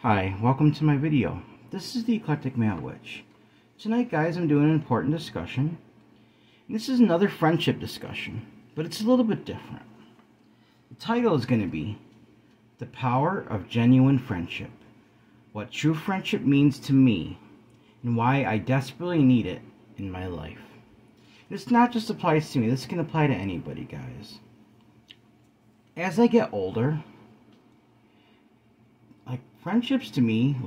Hi, welcome to my video. This is the Eclectic Matte Witch. Tonight, guys, I'm doing an important discussion. And this is another friendship discussion, but it's a little bit different. The title is going to be The Power of Genuine Friendship. What true friendship means to me, and why I desperately need it in my life. This not just applies to me, this can apply to anybody, guys. As I get older, friendships to me,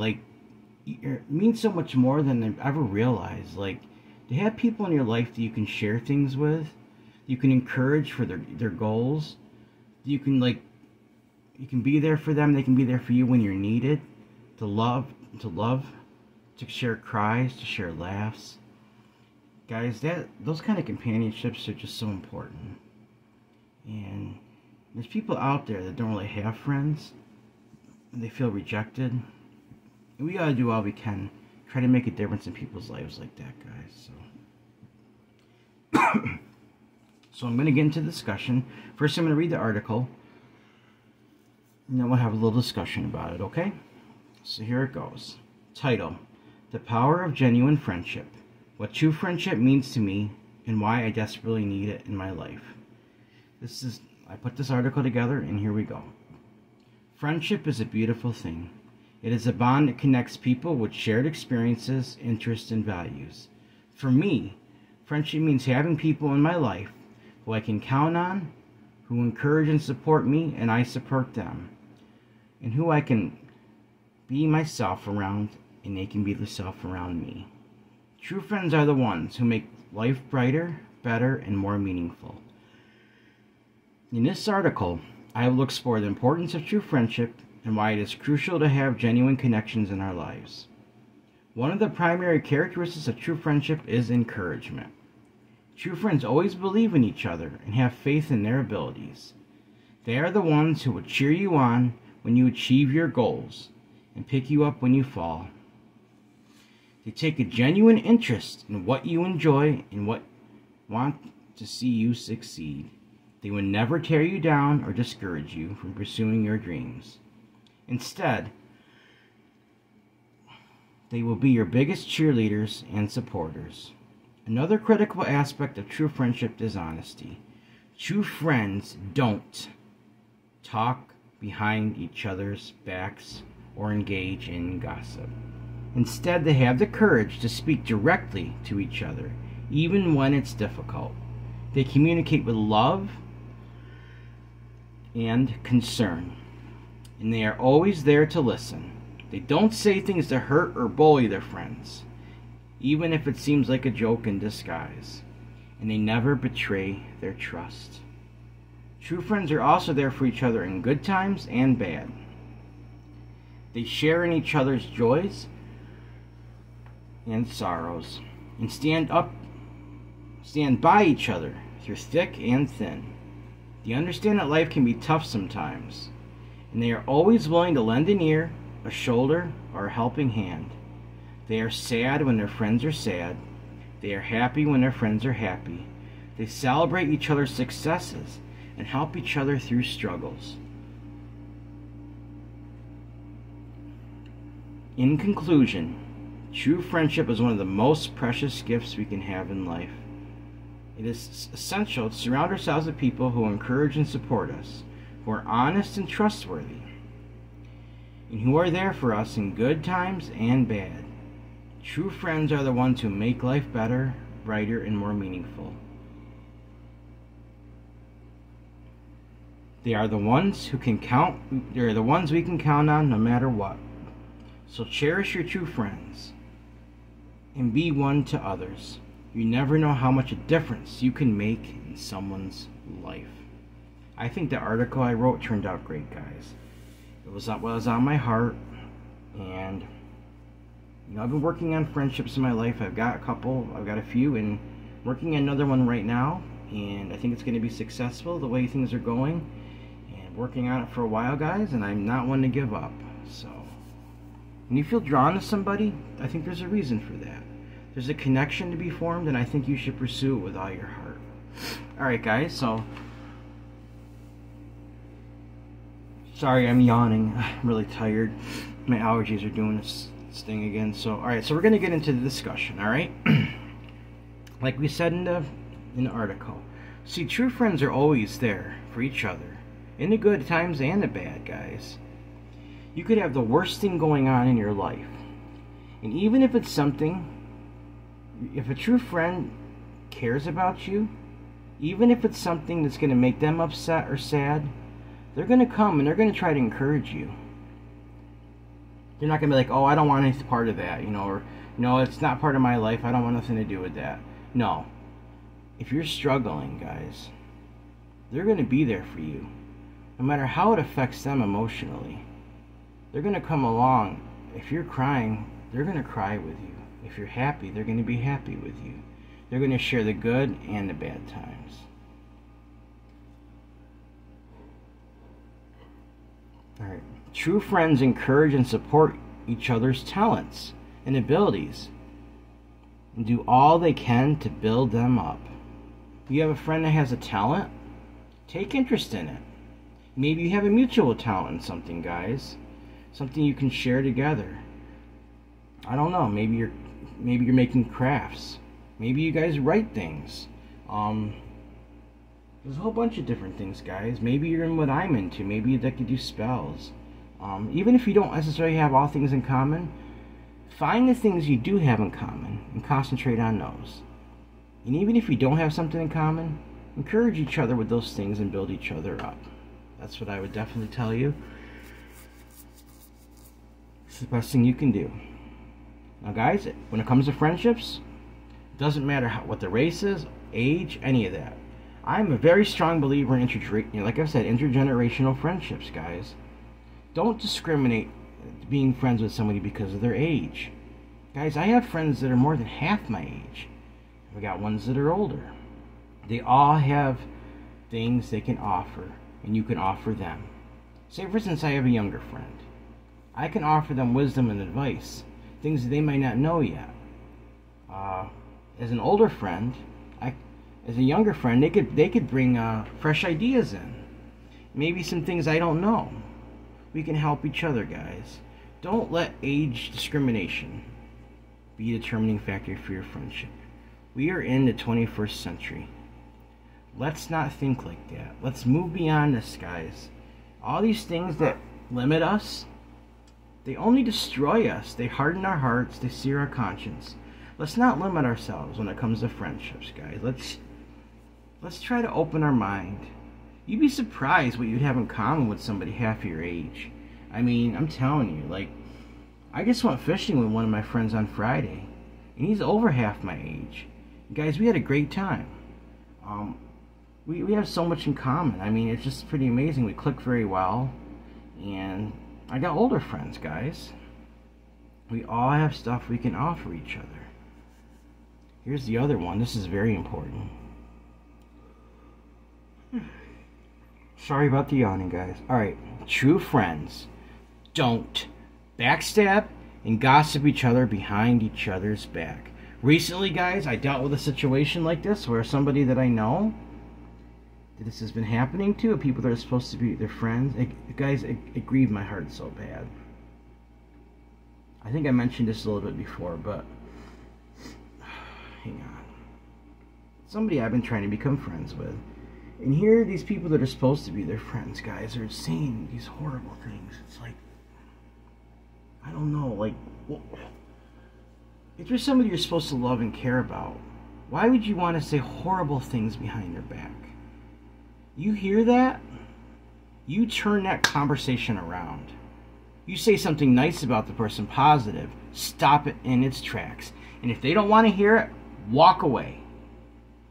mean so much more than I've ever realized. To have people in your life that you can share things with, you can encourage for their goals, you can be there for them, they can be there for you when you're needed, to love, to share cries, to share laughs. Guys, those kind of companionships are just so important. And there's people out there that don't really have friends, and they feel rejected. And we gotta do all we can, try to make a difference in people's lives like that, guys. So I'm gonna get into the discussion. First, I'm gonna read the article, and then we'll have a little discussion about it, okay? So here it goes. Title: The Power of Genuine Friendship. What true friendship means to me, and why I desperately need it in my life. I put this article together, and here we go. Friendship is a beautiful thing. It is a bond that connects people with shared experiences, interests, and values. For me, friendship means having people in my life who I can count on, who encourage and support me, and I support them, and who I can be myself around, and they can be themselves around me. True friends are the ones who make life brighter, better, and more meaningful. In this article, I will explore the importance of true friendship and why it is crucial to have genuine connections in our lives. One of the primary characteristics of true friendship is encouragement. True friends always believe in each other and have faith in their abilities. They are the ones who will cheer you on when you achieve your goals and pick you up when you fall. They take a genuine interest in what you enjoy and want to see you succeed. They will never tear you down or discourage you from pursuing your dreams. Instead, they will be your biggest cheerleaders and supporters. Another critical aspect of true friendship is honesty. True friends don't talk behind each other's backs or engage in gossip. Instead, they have the courage to speak directly to each other, even when it's difficult. They communicate with love and concern, and they are always there to listen. They don't say things to hurt or bully their friends, even if it seems like a joke in disguise, and they never betray their trust. True friends are also there for each other in good times and bad. They share in each other's joys and sorrows, and stand by each other through thick and thin. They understand that life can be tough sometimes, and they are always willing to lend an ear, a shoulder, or a helping hand. They are sad when their friends are sad. They are happy when their friends are happy. They celebrate each other's successes and help each other through struggles. In conclusion, true friendship is one of the most precious gifts we can have in life. It is essential to surround ourselves with people who encourage and support us, who are honest and trustworthy, and who are there for us in good times and bad. True friends are the ones who make life better, brighter, and more meaningful. They are the ones we can count on no matter what. So cherish your true friends and be one to others. You never know how much a difference you can make in someone's life. I think the article I wrote turned out great, guys. It was what was on my heart, and I've been working on friendships in my life. I've got a few, and working on another one right now, and I think it's going to be successful the way things are going, and working on it for a while, guys, and I'm not one to give up. So when you feel drawn to somebody, I think there's a reason for that. There's a connection to be formed, and I think you should pursue it with all your heart. Alright, guys, so sorry I'm yawning. I'm really tired. My allergies are doing this thing again. So, alright, so we're going to get into the discussion, alright? Like we said in the article. See, true friends are always there for each other. In the good times and the bad, guys. You could have the worst thing going on in your life. And even if it's something, if a true friend cares about you, even if it's something that's going to make them upset or sad, they're going to come and they're going to try to encourage you. They're not going to be like, oh, I don't want any part of that, or, no, it's not part of my life, I don't want nothing to do with that. No. If you're struggling, guys, they're going to be there for you. No matter how it affects them emotionally. They're going to come along. If you're crying, they're going to cry with you. If you're happy, they're going to be happy with you. They're going to share the good and the bad times. Alright. True friends encourage and support each other's talents and abilities and do all they can to build them up. You have a friend that has a talent? Take interest in it. Maybe you have a mutual talent in something, guys. Something you can share together. I don't know. Maybe you're making crafts. Maybe you guys write things. There's a whole bunch of different things, guys. Maybe you're in what I'm into. Maybe you like to do spells. Even if you don't necessarily have all things in common, find the things you do have in common and concentrate on those. And even if you don't have something in common, encourage each other with those things and build each other up. That's what I would definitely tell you. It's the best thing you can do. Now, guys, when it comes to friendships, it doesn't matter what the race is, age, any of that. I'm a very strong believer in like I said, intergenerational friendships, guys. Don't discriminate being friends with somebody because of their age. Guys, I have friends that are more than half my age. We got ones that are older. They all have things they can offer, and you can offer them. Say, for instance, I have a younger friend. I can offer them wisdom and advice, things that they might not know yet. As an older friend, as a younger friend, they could bring fresh ideas in. Maybe some things I don't know. We can help each other, guys. Don't let age discrimination be a determining factor for your friendship. We are in the 21st century. Let's not think like that. Let's move beyond this, guys. All these things that limit us, they only destroy us. They harden our hearts. They sear our conscience. Let's not limit ourselves when it comes to friendships, guys. Let's try to open our mind. You'd be surprised what you'd have in common with somebody half your age. I mean, I'm telling you, like, I just went fishing with one of my friends on Friday, and he's over half my age. Guys, we had a great time. We have so much in common. I mean, it's just pretty amazing. We click very well, and I got older friends, guys. We all have stuff we can offer each other. Here's the other one. This is very important. Sorry about the yawning, guys. Alright, true friends don't backstab and gossip each other behind each other's back. Recently, guys, I dealt with a situation like this where somebody that I know, that this has been happening to, people that are supposed to be their friends, it grieved my heart so bad. I think I mentioned this a little bit before, but hang on. Somebody I've been trying to become friends with. And here, these people that are supposed to be their friends, guys, are saying these horrible things. It's like, I don't know, like, well, if you're somebody you're supposed to love and care about, why would you want to say horrible things behind their back? You hear that? You turn that conversation around. You say something nice about the person, positive. Stop it in its tracks. And if they don't want to hear it, walk away.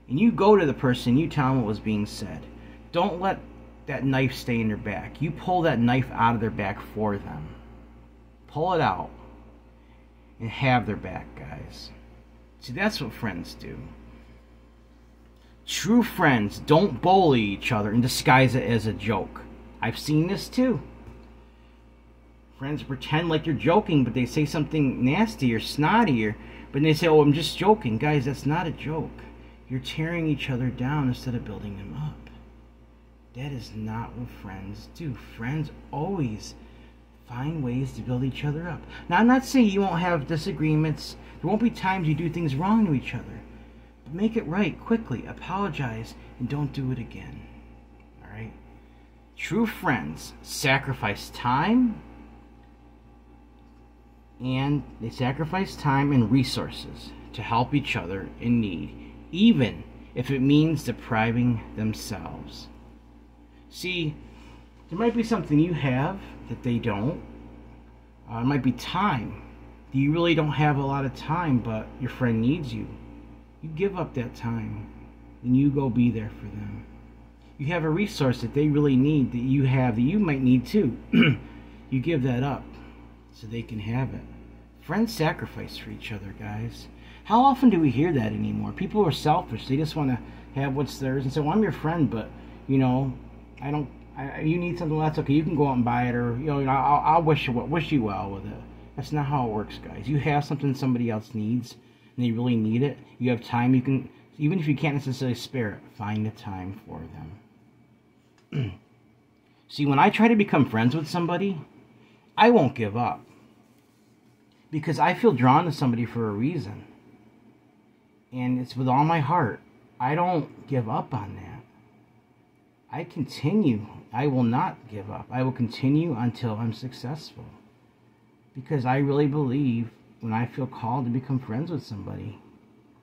And you go to the person, you tell them what was being said. Don't let that knife stay in their back. You pull that knife out of their back for them. Pull it out. And have their back, guys. See, that's what friends do. True friends don't bully each other and disguise it as a joke. I've seen this too. Friends pretend like you're joking, but they say something nasty or snotty, but then they say, oh, I'm just joking. Guys, that's not a joke. You're tearing each other down instead of building them up. That is not what friends do. Friends always Find ways to build each other up. Now, I'm not saying you won't have disagreements. There won't be times you do things wrong to each other. But make it right quickly. Apologize and don't do it again. All right? True friends sacrifice time, and they sacrifice time and resources to help each other in need, even if it means depriving themselves. See, there might be something you have that they don't. It might be time. You really don't have a lot of time, but your friend needs you. You give up that time, and you go be there for them. You have a resource that they really need, that you have, that you might need too. You give that up so they can have it. Friends sacrifice for each other, guys. How often do we hear that anymore? People are selfish. They just want to have what's theirs and say, well, I'm your friend, but, you need something, that's okay. You can go out and buy it, or, I'll wish you well with it. That's not how it works, guys. You have something somebody else needs, and they really need it. You have time. You can, even if you can't necessarily spare it, find the time for them. See, when I try to become friends with somebody, I won't give up. Because I feel drawn to somebody for a reason. And it's with all my heart. I don't give up on that. I continue. I will not give up. I will continue until I'm successful. Because I really believe when I feel called to become friends with somebody,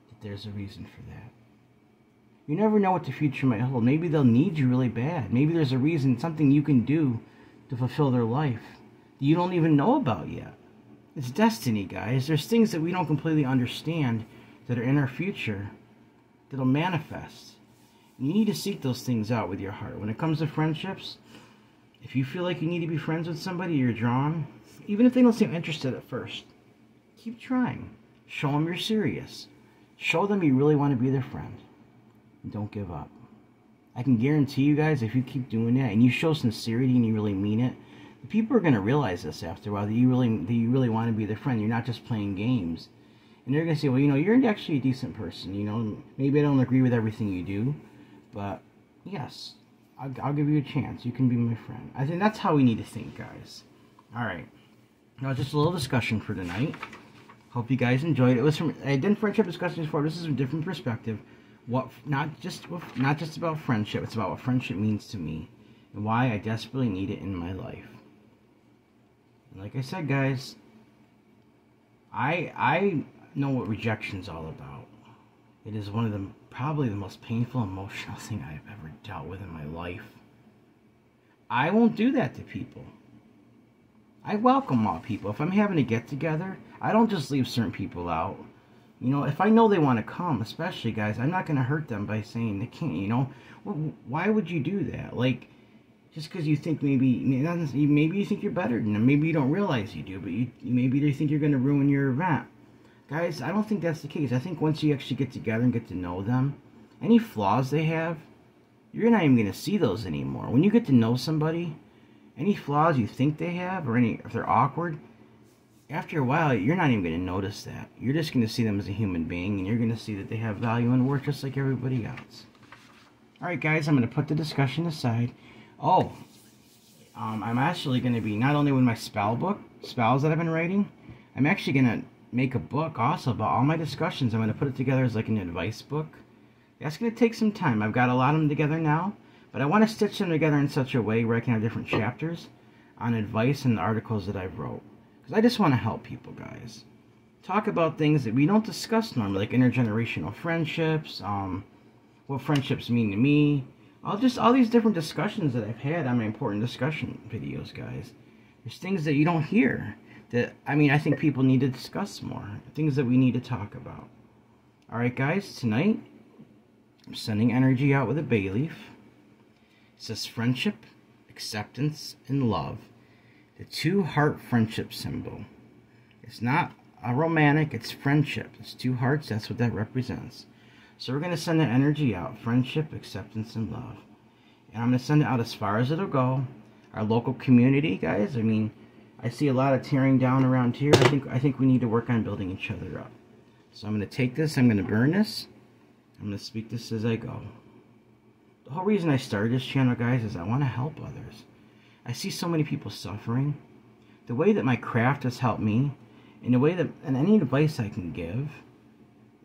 that there's a reason for that. You never know what the future might hold. Maybe they'll need you really bad. Maybe there's a reason, something you can do to fulfill their life that you don't even know about yet. It's destiny, guys. There's things that we don't completely understand that are in our future that'll manifest. And you need to seek those things out with your heart. When it comes to friendships, if you feel like you need to be friends with somebody, you're drawn, even if they don't seem interested at first, keep trying. Show them you're serious. Show them you really want to be their friend. And don't give up. I can guarantee you guys, if you keep doing that and you show sincerity and you really mean it, people are going to realize this after a while, that you really want to be their friend. You're not just playing games. And they're going to say, well, you're actually a decent person. Maybe I don't agree with everything you do, but yes, I'll give you a chance. You can be my friend. I think that's how we need to think, guys. All right. Now, just a little discussion for tonight. Hope you guys enjoyed it. I did friendship discussions before. This is a different perspective. Not just about friendship. It's about what friendship means to me and why I desperately need it in my life. Like I said, guys, I know what rejection's all about. It is one of the probably the most painful, emotional thing I've ever dealt with in my life. I won't do that to people. I welcome all people. If I'm having a get-together, I don't just leave certain people out. If I know they want to come, especially, guys, I'm not going to hurt them by saying they can't, why would you do that? Like, just because you think maybe you think you're better than them. Maybe you don't realize you do, but maybe they think you're going to ruin your event. Guys, I don't think that's the case. I think once you actually get together and get to know them, any flaws they have, you're not even going to see those anymore. When you get to know somebody, any flaws you think they have, or if they're awkward, after a while, you're not even going to notice that. You're just going to see them as a human being, and you're going to see that they have value and worth just like everybody else. Alright, guys, I'm going to put the discussion aside. I'm actually going to be, not only with my spells that I've been writing, I'm actually going to make a book also about all my discussions. I'm going to put it together as like an advice book. That's going to take some time. I've got a lot of them together now, but I want to stitch them together in such a way where I can have different chapters on advice and the articles that I've wrote. Because I just want to help people, guys. Talk about things that we don't discuss normally, like intergenerational friendships, what friendships mean to me, all these different discussions that I've had on my important discussion videos, guys. There's things that you don't hear that, I think people need to discuss more. Things that we need to talk about. Alright, guys, tonight, I'm sending energy out with a bay leaf. It says friendship, acceptance, and love. The two-heart friendship symbol. It's not a romantic, it's friendship. It's two hearts, that's what that represents. So we're going to send that energy out. Friendship, acceptance, and love. And I'm going to send it out as far as it'll go. Our local community, guys. I see a lot of tearing down around here. I think we need to work on building each other up. So I'm going to take this. I'm going to burn this. I'm going to speak this as I go. The whole reason I started this channel, guys, is I want to help others. I see so many people suffering. the way that my craft has helped me, in the way that, and any advice I can give,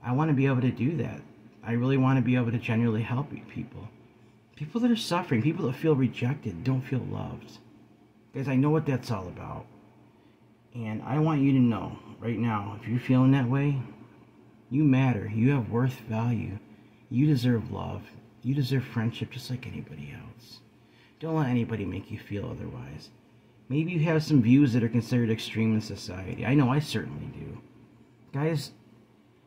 I want to be able to do that. I really want to be able to genuinely help people. People that are suffering, people that feel rejected, don't feel loved. Guys, I know what that's all about. And I want you to know, right now, if you're feeling that way, you matter. You have worth, value. You deserve love. You deserve friendship just like anybody else. Don't let anybody make you feel otherwise. Maybe you have some views that are considered extreme in society. I know I certainly do. Guys,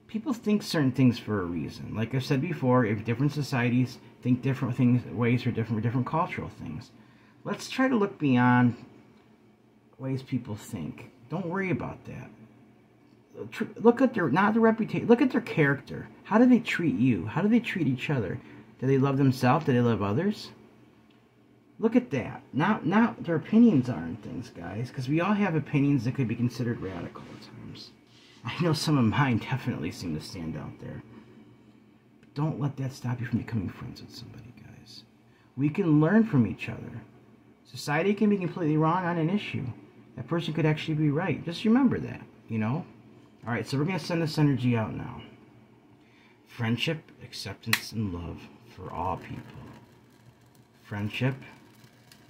people think certain things for a reason. Like I've said before, if different societies think different things, ways for different cultural things. Let's try to look beyond ways people think. Don't worry about that. Look at their, not their reputation, look at their character. How do they treat you? How do they treat each other? Do they love themselves? Do they love others? Look at that. Not their opinions aren't things, guys, because we all have opinions that could be considered radical at times. I know some of mine definitely seem to stand out there. But don't let that stop you from becoming friends with somebody, guys. We can learn from each other. Society can be completely wrong on an issue. That person could actually be right. Just remember that, you know? Alright, so we're going to send this energy out now. Friendship, acceptance, and love for all people. Friendship,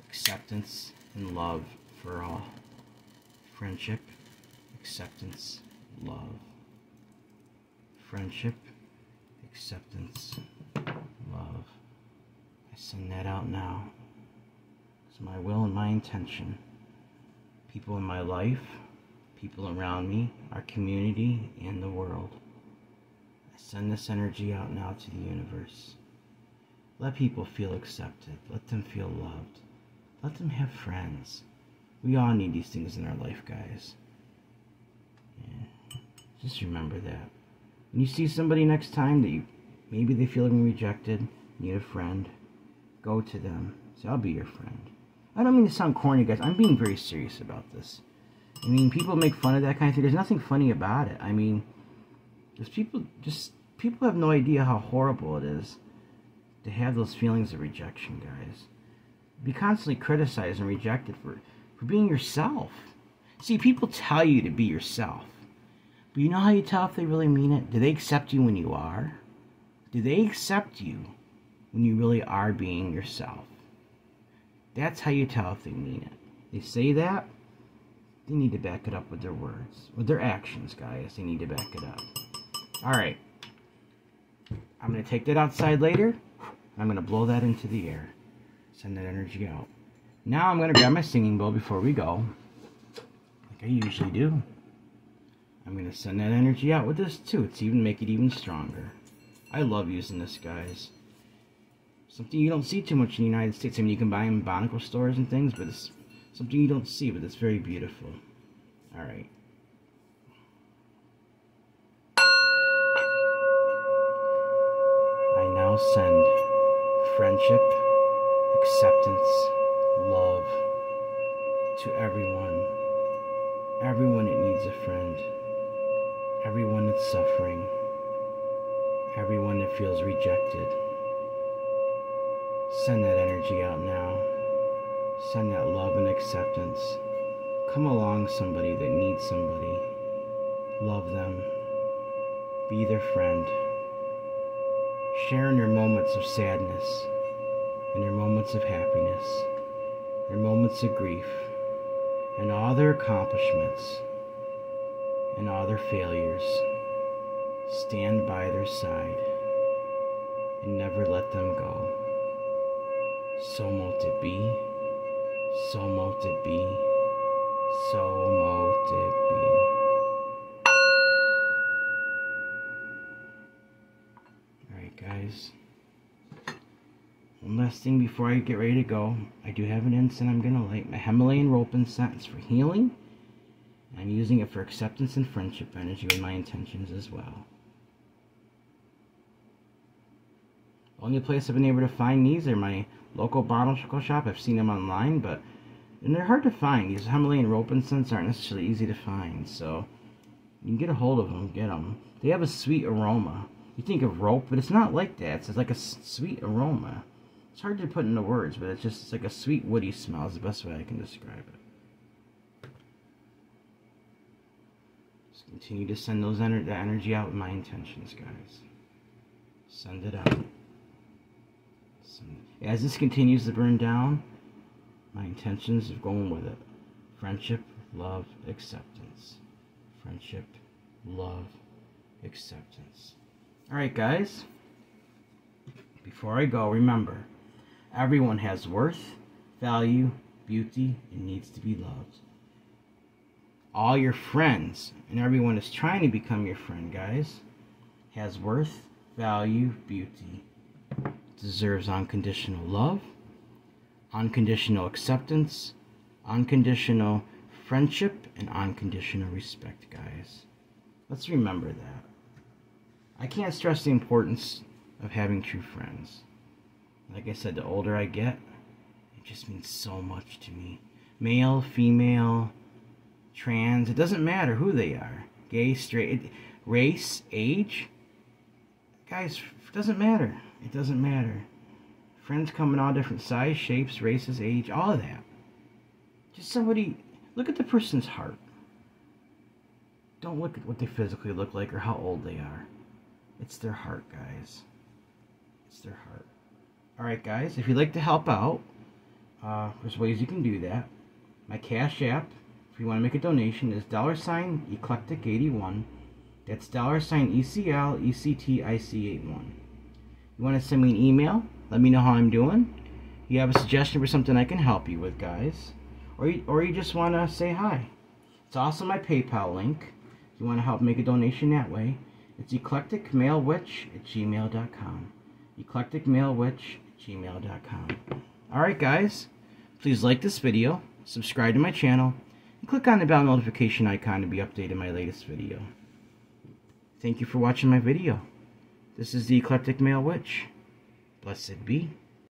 acceptance, and love for all. Friendship, acceptance, love. Friendship, acceptance, love. I send that out now. It's my will and my intention. People in my life, people around me, our community, and the world. I send this energy out now to the universe. Let people feel accepted. Let them feel loved. Let them have friends. We all need these things in our life, guys. And just remember that. When you see somebody next time that maybe they feel like rejected, need a friend, go to them. Say, I'll be your friend. I don't mean to sound corny, guys. I'm being very serious about this. I mean, people make fun of that kind of thing. There's nothing funny about it. I mean, people have no idea how horrible it is to have those feelings of rejection, guys. Be constantly criticized and rejected for being yourself. See, people tell you to be yourself. But you know how you tell if they really mean it? Do they accept you when you are? Do they accept you when you really are being yourself? That's how you tell if they mean it. They say that, they need to back it up with their words. With their actions, guys. They need to back it up. Alright. I'm going to take that outside later. I'm going to blow that into the air. Send that energy out. Now I'm going to grab my singing bowl before we go. Like I usually do. I'm going to send that energy out with this too. It's even make it even stronger. I love using this, guys. Something you don't see too much in the United States. I mean, you can buy them in botanical stores and things, but it's something you don't see, but it's very beautiful. Alright. I now send friendship, acceptance, love to everyone. Everyone that needs a friend. Everyone that's suffering. Everyone that feels rejected. Send that energy out now. Send that love and acceptance. Come along somebody that needs somebody. Love them. Be their friend. Share in their moments of sadness, in their moments of happiness, their moments of grief, and all their accomplishments, and all their failures. Stand by their side, and never let them go. So mote it be, so mote it be, so mote it be. Alright, guys. One last thing before I get ready to go. I do have an incense I'm going to light. My Himalayan rope incense for healing. I'm using it for acceptance and friendship energy with my intentions as well. The only place I've been able to find these are my local botanical shop. I've seen them online, but they're hard to find. These Himalayan rope incense aren't necessarily easy to find, so you can get a hold of them, get them. They have a sweet aroma. You think of rope, but it's not like that. It's like a sweet aroma. It's hard to put into words, but it's like a sweet woody smell is the best way I can describe it. Continue to send that energy out with my intentions, guys. Send it out. As this continues to burn down, my intentions are going with it. Friendship, love, acceptance. Friendship, love, acceptance. Alright, guys. Before I go, remember, everyone has worth, value, beauty, and needs to be loved. All your friends, and everyone is trying to become your friend, guys, has worth, value, beauty, deserves unconditional love, unconditional acceptance, unconditional friendship, and unconditional respect, guys. Let's remember that. I can't stress the importance of having true friends. Like I said, the older I get, it just means so much to me. Male, female, trans, it doesn't matter who they are. Gay, straight, race, age. Guys, it doesn't matter. It doesn't matter. Friends come in all different sizes, shapes, races, age, all of that. Just somebody, look at the person's heart. Don't look at what they physically look like or how old they are. It's their heart, guys. It's their heart. Alright, guys, if you'd like to help out, there's ways you can do that. My Cash App, if you want to make a donation, is $Eclectic81. That's $ECLECTIC81. You want to send me an email? Let me know how I'm doing. You have a suggestion for something I can help you with, guys. Or you just want to say hi. It's also my PayPal link. If you want to help make a donation that way, it's eclecticmalewitch@gmail.com. eclecticmalewitch@gmail.com. Alright, guys. Please like this video, subscribe to my channel, and click on the bell notification icon to be updated on my latest video. Thank you for watching my video. This is the Eclectic Male Witch. Blessed be.